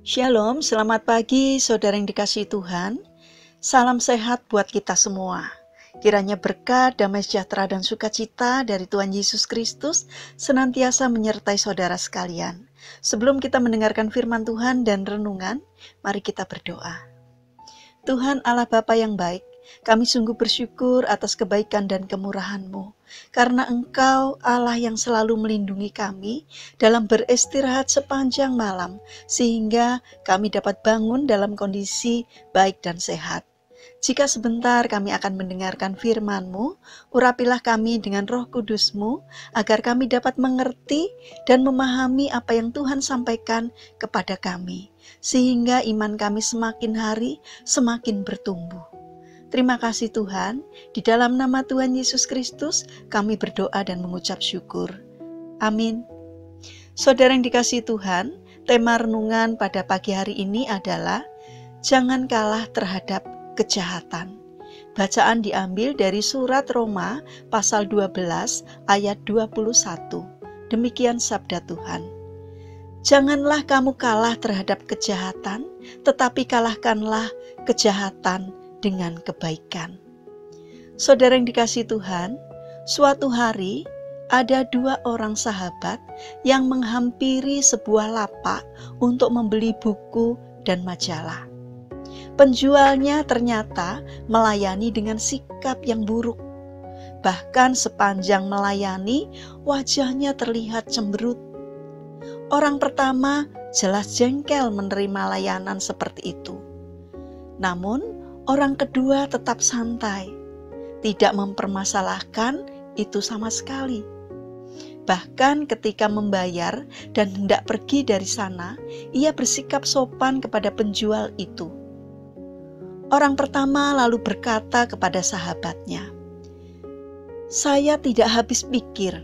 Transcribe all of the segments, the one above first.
Shalom, selamat pagi saudara yang dikasihi Tuhan. Salam sehat buat kita semua. Kiranya berkat, damai sejahtera dan sukacita dari Tuhan Yesus Kristus senantiasa menyertai saudara sekalian. Sebelum kita mendengarkan firman Tuhan dan renungan, mari kita berdoa. Tuhan Allah Bapa yang baik, kami sungguh bersyukur atas kebaikan dan kemurahan-Mu, karena Engkau Allah yang selalu melindungi kami dalam beristirahat sepanjang malam, sehingga kami dapat bangun dalam kondisi baik dan sehat. Jika sebentar kami akan mendengarkan firman-Mu, urapilah kami dengan Roh Kudus-Mu, agar kami dapat mengerti dan memahami apa yang Tuhan sampaikan kepada kami, sehingga iman kami semakin hari semakin bertumbuh. Terima kasih Tuhan, di dalam nama Tuhan Yesus Kristus kami berdoa dan mengucap syukur. Amin. Saudara yang dikasihi Tuhan, tema renungan pada pagi hari ini adalah jangan kalah terhadap kejahatan. Bacaan diambil dari surat Roma pasal 12 ayat 21. Demikian sabda Tuhan. Janganlah kamu kalah terhadap kejahatan, tetapi kalahkanlah kejahatan dengan kebaikan. Saudara yang dikasihi Tuhan, suatu hari ada dua orang sahabat yang menghampiri sebuah lapak untuk membeli buku dan majalah. Penjualnya ternyata melayani dengan sikap yang buruk. Bahkan sepanjang melayani, wajahnya terlihat cemberut. Orang pertama jelas jengkel menerima layanan seperti itu. Namun, orang kedua tetap santai, tidak mempermasalahkan itu sama sekali. Bahkan ketika membayar dan hendak pergi dari sana, ia bersikap sopan kepada penjual itu. Orang pertama lalu berkata kepada sahabatnya, "Saya tidak habis pikir,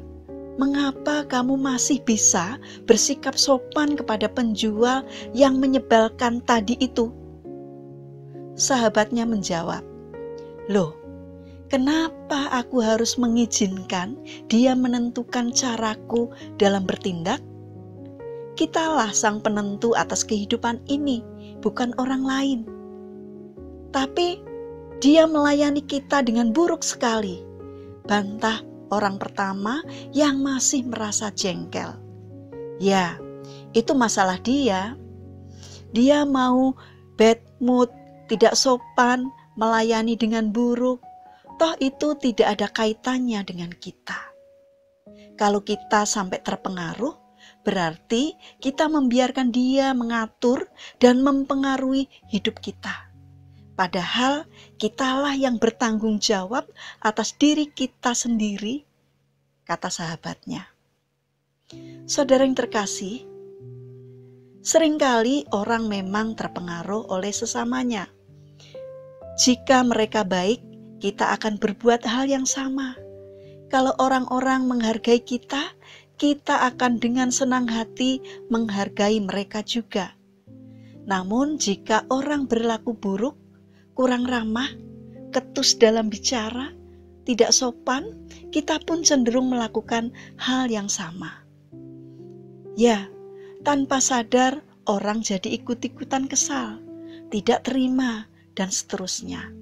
mengapa kamu masih bisa bersikap sopan kepada penjual yang menyebalkan tadi itu?" Sahabatnya menjawab, "Loh, kenapa aku harus mengizinkan dia menentukan caraku dalam bertindak? Kitalah sang penentu atas kehidupan ini, bukan orang lain. Tapi dia melayani kita dengan buruk sekali," bantah orang pertama yang masih merasa jengkel. Ya, itu masalah dia. Dia mau bad mood, tidak sopan, melayani dengan buruk. Toh itu tidak ada kaitannya dengan kita. Kalau kita sampai terpengaruh, berarti kita membiarkan dia mengatur dan mempengaruhi hidup kita. Padahal kitalah yang bertanggung jawab atas diri kita sendiri, kata sahabatnya. Saudara yang terkasih, seringkali orang memang terpengaruh oleh sesamanya. Jika mereka baik, kita akan berbuat hal yang sama. Kalau orang-orang menghargai kita, kita akan dengan senang hati menghargai mereka juga. Namun jika orang berlaku buruk, kurang ramah, ketus dalam bicara, tidak sopan, kita pun cenderung melakukan hal yang sama. Ya, tanpa sadar orang jadi ikut-ikutan kesal, tidak terima, dan seterusnya.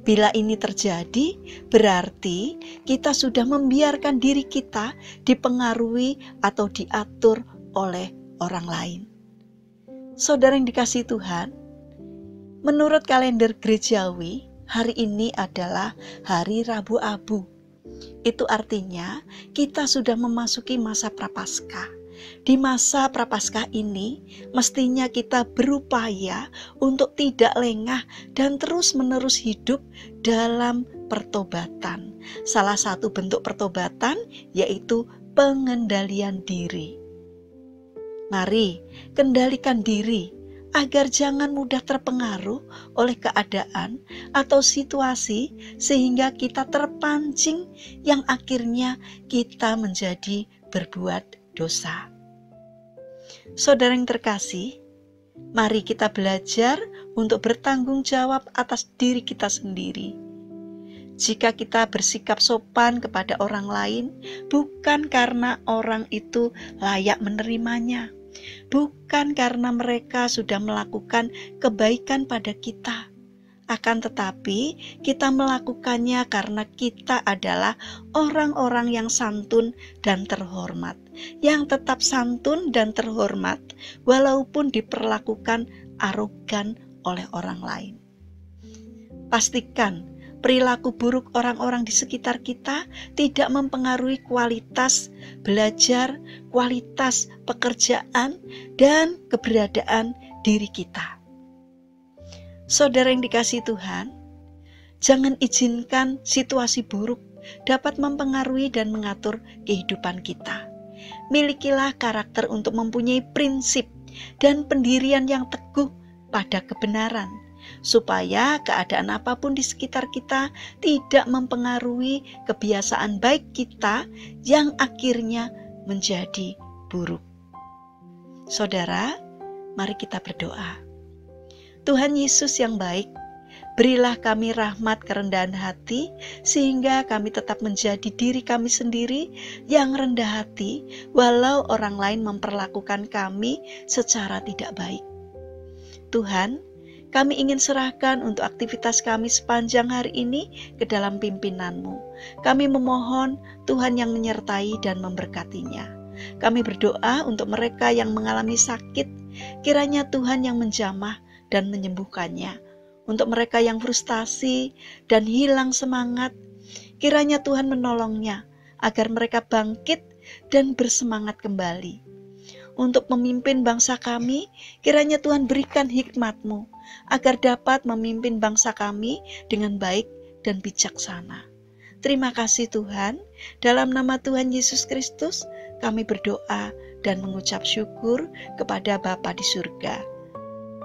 Bila ini terjadi, berarti kita sudah membiarkan diri kita dipengaruhi atau diatur oleh orang lain. Saudara yang dikasihi Tuhan, menurut kalender gerejawi, hari ini adalah hari Rabu Abu. Itu artinya kita sudah memasuki masa Prapaskah. Di masa Prapaskah ini, mestinya kita berupaya untuk tidak lengah dan terus-menerus hidup dalam pertobatan. Salah satu bentuk pertobatan yaitu pengendalian diri. Mari kendalikan diri agar jangan mudah terpengaruh oleh keadaan atau situasi sehingga kita terpancing yang akhirnya kita menjadi berbuat dosa. Saudara yang terkasih, mari kita belajar untuk bertanggung jawab atas diri kita sendiri. Jika kita bersikap sopan kepada orang lain, bukan karena orang itu layak menerimanya, bukan karena mereka sudah melakukan kebaikan pada kita. Akan tetapi, kita melakukannya karena kita adalah orang-orang yang santun dan terhormat, yang tetap santun dan terhormat, walaupun diperlakukan arogan oleh orang lain. Pastikan perilaku buruk orang-orang di sekitar kita tidak mempengaruhi kualitas belajar, kualitas pekerjaan, dan keberadaan diri kita. Saudara yang dikasihi Tuhan, jangan izinkan situasi buruk dapat mempengaruhi dan mengatur kehidupan kita. Milikilah karakter untuk mempunyai prinsip dan pendirian yang teguh pada kebenaran, supaya keadaan apapun di sekitar kita tidak mempengaruhi kebiasaan baik kita yang akhirnya menjadi buruk. Saudara, mari kita berdoa. Tuhan Yesus yang baik, berilah kami rahmat kerendahan hati, sehingga kami tetap menjadi diri kami sendiri yang rendah hati, walau orang lain memperlakukan kami secara tidak baik. Tuhan, kami ingin serahkan untuk aktivitas kami sepanjang hari ini ke dalam pimpinanmu. Kami memohon Tuhan yang menyertai dan memberkatinya. Kami berdoa untuk mereka yang mengalami sakit, kiranya Tuhan yang menjamah dan menyembuhkannya. Untuk mereka yang frustasi dan hilang semangat, kiranya Tuhan menolongnya agar mereka bangkit dan bersemangat kembali. Untuk memimpin bangsa kami, kiranya Tuhan berikan hikmat-Mu agar dapat memimpin bangsa kami dengan baik dan bijaksana. Terima kasih Tuhan, dalam nama Tuhan Yesus Kristus kami berdoa dan mengucap syukur kepada Bapa di surga.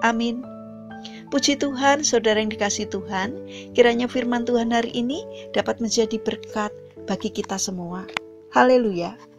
Amin. Puji Tuhan, saudara yang dikasihi Tuhan, kiranya firman Tuhan hari ini dapat menjadi berkat bagi kita semua. Haleluya.